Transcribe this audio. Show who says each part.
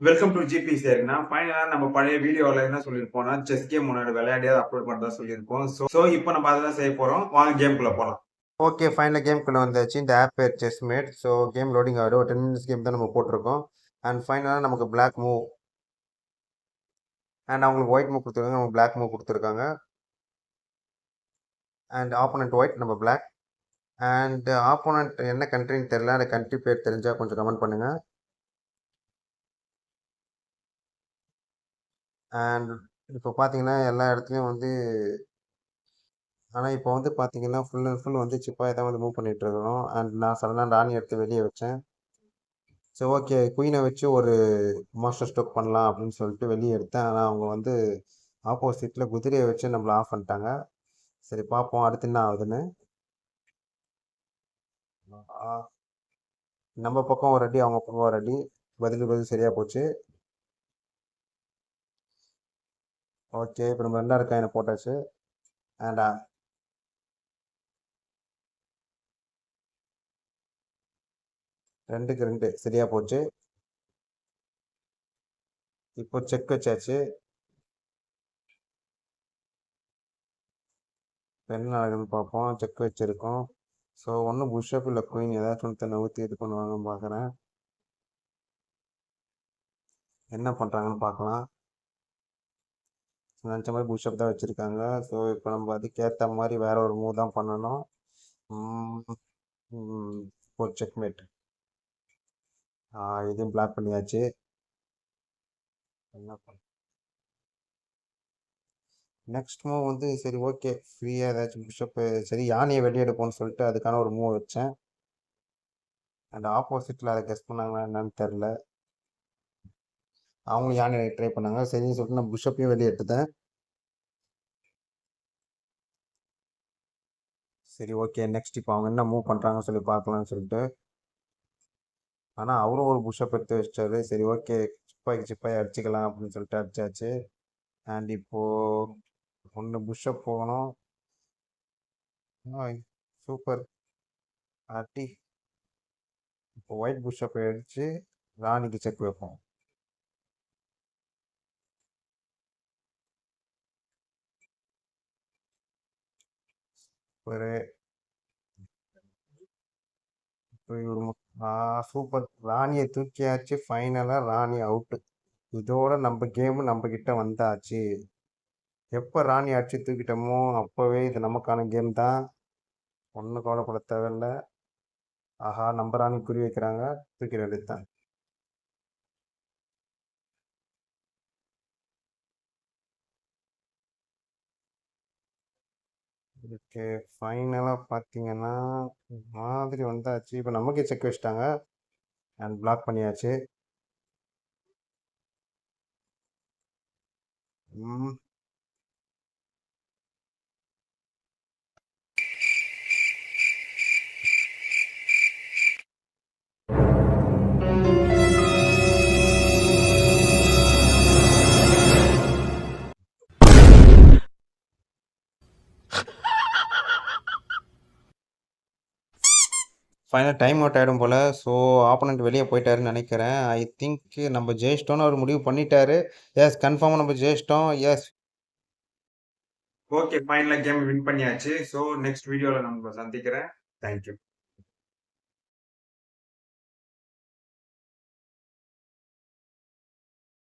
Speaker 1: Welcome to GB சரினா ஃபைனலா நம்ம பழைய வீடியோல என்ன சொல்லியிருப்போம்னா செஸ் கேம் முன்னாடி விளையாடியதை அப்லோட் பண்ணதா சொல்லியிருப்போம். ஸோ இப்போ நம்ம அதெல்லாம் செய்ய போறோம். வாங்க கேம்குள்ள போலாம்.
Speaker 2: ஓகே ஃபைனலாக கேம்குள்ளே வந்தாச்சு. இந்த ஆப் பேர் செஸ்மேட். ஸோ கேம் லோடிங் ஆகிடும். ஒரு 10 மினிட்ஸ் கேம் தான் நம்ம போட்டிருக்கோம். அண்ட் ஃபைனலாக நமக்கு பிளாக் மூவ் அண்ட் அவங்களுக்கு ஒயிட் மூவ் கொடுத்துருக்காங்க, நம்ம பிளாக் மூவ் கொடுத்துருக்காங்க. அண்ட் ஆப்போனண்ட் ஒயிட், நம்ம பிளாக். அண்ட் ஆப்போனண்ட் என்ன கண்ட்ரின்னு தெரில, அந்த கண்ட்ரி பேர் தெரிஞ்சால் கொஞ்சம் கமெண்ட் பண்ணுங்கள். அண்ட் இப்போ பார்த்தீங்கன்னா எல்லா இடத்துலையும் வந்து ஆனால் இப்போ வந்து பார்த்தீங்கன்னா ஃபுல் அண்ட் ஃபுல் வந்து சிப்பாக தான் வந்து மூவ் பண்ணிகிட்டு இருக்கிறோம். அண்ட் நான் சடனாக ராணி எடுத்து வெளியே வச்சேன். ஸோ ஓகே குயினை வச்சு ஒரு மாஸ்டர் ஸ்ட்ரோக் பண்ணலாம் அப்படின்னு சொல்லிட்டு வெளியே எடுத்தேன். ஆனால் அவங்க வந்து ஆப்போசிட்டில் குதிரையை வச்சு நம்மளை ஆஃப் பண்ணிட்டாங்க. சரி பார்ப்போம் அடுத்து என்ன ஆகுதுன்னு. நம்ம பக்கம் ஒரு அடி, அவங்க பக்கம் ஒரு அடி. பதில் சரியாக போச்சு. ஓகே இப்போ நம்ம 2 காயினை போட்டாச்சு. அண்ட் 2க்கு 2 சரியாக போச்சு. இப்போ செக் வச்சாச்சு. என்ன நடக்குதுன்னு பார்ப்போம். செக் வச்சுருக்கோம். ஸோ ஒன்றும் புஷ்அப் இல்லை குயின், ஏதாச்சும் ஒன்று நவுத்தி இது பண்ணுவாங்கன்னு பார்க்குறேன். என்ன பண்ணுறாங்கன்னு பார்க்கலாம். நினச்ச மாதிரி புஷ்அப் தான் வச்சுருக்காங்க. ஸோ இப்போ நம்ம அதுக்கேற்ற மாதிரி வேற ஒரு மூவ் தான் பண்ணணும். இப்போ செக்மேட். இதையும் பிளாக் பண்ணியாச்சு. என்ன பண்ண நெக்ஸ்ட் மூவ் வந்து சரி ஓகே ஃப்ரீயாக ஏதாச்சும் புஷ்அப்பு, சரி யானையை வெளியெடுப்போம்னு சொல்லிட்டு அதுக்கான ஒரு மூவ் வச்சேன். அண்ட் ஆப்போசிட்டில் அதை கெஸ் பண்ணாங்களா என்னன்னு தெரில. அவங்களும் யானை ட்ரை பண்ணாங்க. சரின்னு சொல்லிட்டு நான் புஷ்அப்பையும் வெளியே எடுத்துட்டேன். சரி ஓகே நெக்ஸ்ட் இப்போ அவங்க என்ன மூவ் பண்ணுறாங்கன்னு சொல்லி பார்க்கலாம்னு சொல்லிட்டு. ஆனால் அவரும் ஒரு புஷ்அப் எடுத்து வச்சாரு. சரி ஓகே சிப்பாய் அடிச்சுக்கலாம் அப்படின்னு சொல்லிட்டு அடிச்சாச்சு. அண்ட் இப்போது ஒன்று புஷ்அப் போகணும். சூப்பர் அடி. இப்போ ஒயிட் புஷ்அப் அடித்து ராணிக்கு செக் வைப்போம். ஒரு சூப்பர் ராணியை தூக்கியாச்சு. ஃபைனலாக ராணி அவுட்டு. இதோட நம்ம கேமு நம்ம கிட்ட வந்தாச்சு. எப்போ ராணி அடிச்சு தூக்கிட்டோமோ அப்போவே இது நமக்கான கேம் தான். ஒன்றும் கவலைப்பட தேவையில்லை. ஆஹா நம்ம ராணி குறி வைக்கிறாங்க, தூக்கிட வேண்டியதுதான். ஓகே ஃபைனலாக பார்த்தீங்கன்னா மாதிரி வந்தாச்சு. இப்போ நமக்கே செக் வச்சிட்டாங்க அண்ட் பிளாக் பண்ணியாச்சு. ஃபைனல் டைம் அவுட் ஆகிடும் போல். ஸோ ஆப்போனண்ட் வெளியே போயிட்டாருன்னு நினைக்கிறேன். ஐ திங்க் நம்ம ஜெயிச்சிட்டோன்னு அவர் முடிவு பண்ணிட்டாரு. எஸ் கன்ஃபார்மாக நம்ம ஜெயிச்சிட்டோம். எஸ்
Speaker 1: ஓகே ஃபைனலா கேம் வின் பண்ணியாச்சு. ஸோ நெக்ஸ்ட் வீடியோல நம்ம சந்திக்கிறேன். தேங்க்யூ.